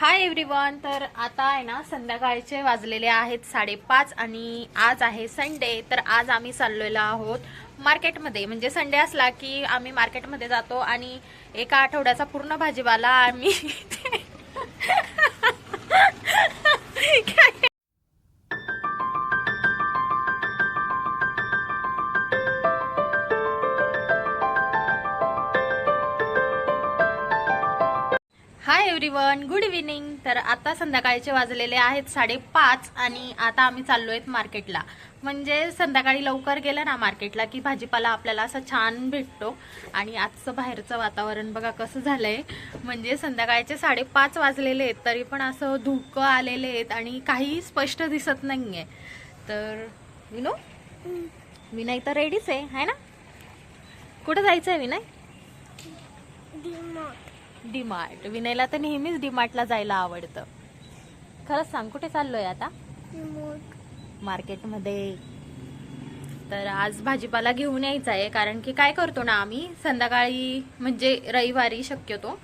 Hi everyone. तर आता आहे ना संध्याकाळचे वाजलेले आहेत 5:30 आणि आज आहे संडे. तर आज आम्ही चाललेलो आहोत मार्केटमध्ये. म्हणजे संडे असला की आम्ही मार्केटमध्ये जातो आणि एका आठवड्याचा पूर्ण भाजीपाला आम्ही हाय एव्हरीवन, गुड इव्हिनिंग. तर आता संध्याकाळचे वाजलेले आहेत 5:30 आणि आता आम्ही चाललोय मार्केटला. म्हणजे संध्याकाळी लवकर गेलं ना मार्केटला की भाजीपाला आपल्याला असं छान भेटतो. आणि आजचं बाहेरचं वातावरण बघा कसं झालंय. म्हणजे संध्याकाळचे 5:30 वाजलेले आहेत तरी पण असं धुकं आलेले आहेत आणि काही स्पष्ट दिसत नाहीये. तर विनय तर रेडीच आहे ना? कुठं जायचंय विनय? डीमार्ट. विनयला तर नेहमीच डीमार्टला जायला आवडतं. खरंच सांग, कुठे चाललोय आता? मार्केटमध्ये. तर आज भाजीपाला घेऊन यायचा आहे, कारण की काय करतो ना आम्ही संध्याकाळी म्हणजे रविवारी शक्यतो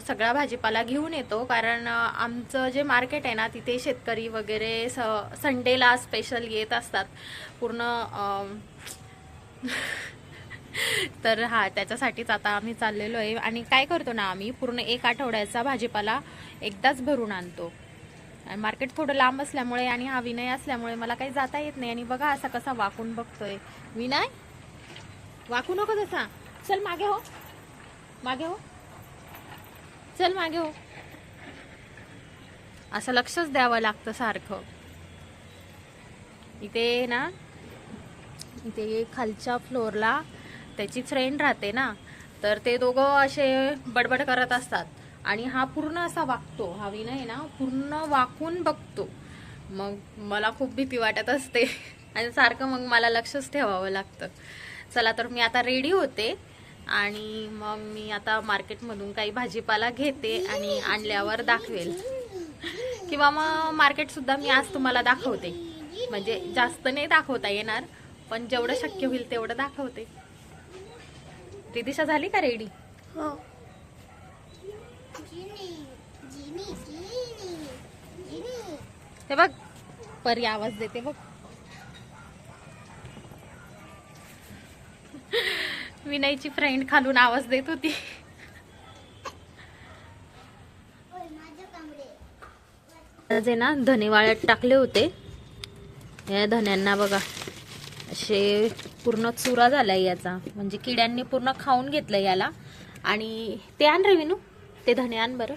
सगळा भाजीपाला घेऊन येतो. कारण आमचं जे मार्केट आहे ना तिथे शेतकरी वगैरे संडेला स्पेशल येत असतात पूर्ण. तर त्याच्यासाठीच आता आम्ही चाललेलो आहे. आणि काय करतो ना आम्ही पूर्ण एक आठवड्याचा भाजीपाला एकदाच भरून आणतो. मार्केट थोडं लांब असल्यामुळे आणि हा विनय असल्यामुळे मला काही जाता येत नाही. आणि बघा असा कसा वाकून बघतोय. विनय, वाकू नको तसा. चल मागे हो, मागे हो, चल मागे हो. असं लक्षच द्यावं लागतं सारखं. इथे खालच्या फ्लोअरला त्याची फ्रेंड राहते ना, तर ते दोघं असे बडबड करत असतात आणि हा पूर्ण असा वागतो. हा विनय ना पूर्ण वाकून बघतो. मग मला खूप भीती वाटत असते आणि सारखं मग मला लक्षच ठेवावं लागतं. चला तर मी आता रेडी होते आणि मग मी आता मार्केटमधून काही भाजीपाला घेते आणि आणल्यावर दाखवेल. किंवा मग मार्केट सुद्धा मी आज तुम्हाला दाखवते. म्हणजे जास्त नाही दाखवता येणार, पण जेवढं शक्य होईल तेवढं दाखवते. रिदिशा झाली का रेडी? हो. हे बघ, परी आवाज देते बघ. विनयची फ्रेंड खालून आवाज देत होती. आज ना धने वाळत टाकले होते. या धन्यांना बघा असे पूर्ण चुरा झालाय याचा. म्हणजे किड्यांनी पूर्ण खाऊन घेतलंय याला. आणि ते आण रे विनू, ते धने आण बरं.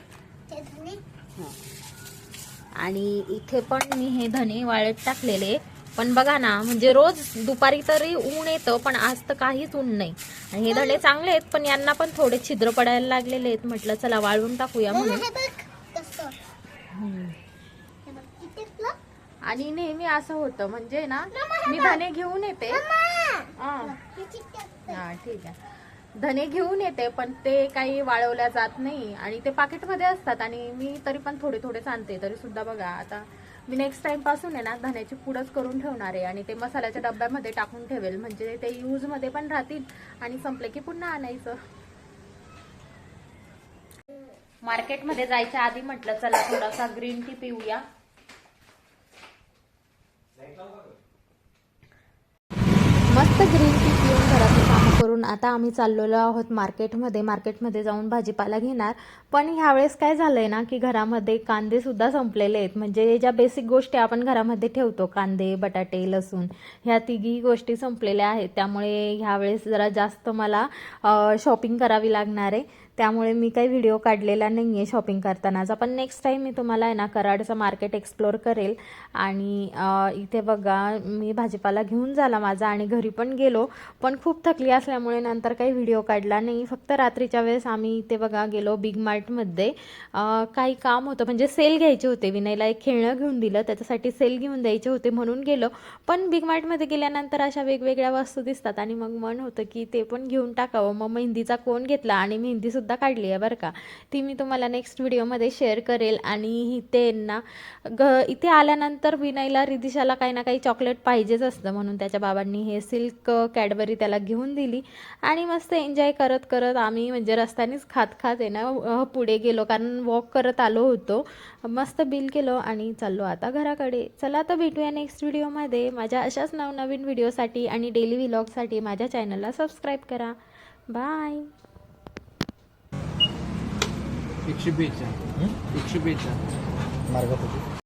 आणि इथे पण मी हे धने वाळत टाकलेले. पण बघा ना, म्हणजे रोज दुपारी तरी ऊन येतं, पण आज तर काहीच ऊन नाही. आणि हे धने चांगले आहेत, पण यांना पण थोडे छिद्र पडायला लागलेले आहेत. म्हटलं चला वाळवून टाकूया म्हणून. आणि नेहमी असं होतं, म्हणजे ना मी धने घेऊन येते. हा ठीक आहे. धने घेऊन येते पण ते काही वाळवल्या जात नाही आणि ते पाकिटमध्ये असतात. आणि मी तरी पण थोडे थोडे आणते. तरी सुद्धा बघा आता मी नेक्स्ट टाइम पासून आहे ना धन्याची पूडच करून ठेवणार आहे. आणि ते मसाल्याच्या डब्यामध्ये टाकून ठेवेल, म्हणजे ते यूज मध्ये पण राहतील आणि संपले की पुन्हा आणायचं. मार्केटमध्ये जायच्या आधी म्हटलं चला थोडासा ग्रीन टी पिऊया. मस्त ग्रीन टी पिऊन घरातली कामं करून आता आम्ही चाललेलो आहोत मार्केटमध्ये जाऊन भाजीपाला घेणार. पण ह्यावेळेस काय झालंय ना की घरामध्ये कांदे सुद्धा संपलेले आहेत. म्हणजे ज्या बेसिक गोष्टी आपण घरामध्ये ठेवतो, कांदे, बटाटे, लसूण, ह्या तिघी गोष्टी संपलेल्या आहेत. त्यामुळे ह्यावेळेस जरा जास्त मला शॉपिंग करावी लागणार आहे. त्यामुळे मी काही व्हिडिओ काढलेला नाही आहे शॉपिंग करतानाचा. पण नेक्स्ट टाईम मी तुम्हाला आहे ना कराडचं मार्केट एक्सप्लोअर करेल. आणि इथे बघा मी भाजीपाला घेऊन झाला माझा आणि घरी पण गेलो. पण खूप थकली असल्यामुळे नंतर काही व्हिडिओ काढला नाही. फक्त रात्रीच्या वेळेस आम्ही इथे बघा गेलो बिग मार्टमध्ये. काही काम होतं, म्हणजे सेल घ्यायचे होते. विनयला एक खेळणं घेऊन दिलं, त्याच्यासाठी सेल घेऊन द्यायचे होते म्हणून गेलो. पण बिग मार्टमध्ये गेल्यानंतर अशा वेगवेगळ्या वस्तू दिसतात आणि मग मन होतं की ते पण घेऊन टाकावं. मग मेहंदीचा कोन घेतला आणि मेहंदीसुद्धा सुद्धा काढली आहे बरं का, ती मी तुम्हाला नेक्स्ट व्हिडिओमध्ये शेअर करेल. आणि इथे ना इथे आल्यानंतर विनयला रिदिशाला काही ना काही चॉकलेट पाहिजेच असतं, म्हणून त्याच्या बाबांनी हे सिल्क कॅडबरी त्याला घेऊन दिली. आणि मस्त एन्जॉय करत करत आम्ही म्हणजे रस्त्यानेच खात खात आहे ना पुढे गेलो, कारण वॉक करत आलो होतो. मस्त बिल केलो आणि चाललो आता घराकडे. चला तर भेटूया नेक्स्ट व्हिडिओमध्ये. माझ्या अशाच नवनवीन व्हिडिओसाठी आणि डेली व्लॉगसाठी माझ्या चॅनलला सबस्क्राईब करा. बाय. 100 बेचा 100 बेचा मार्गापूर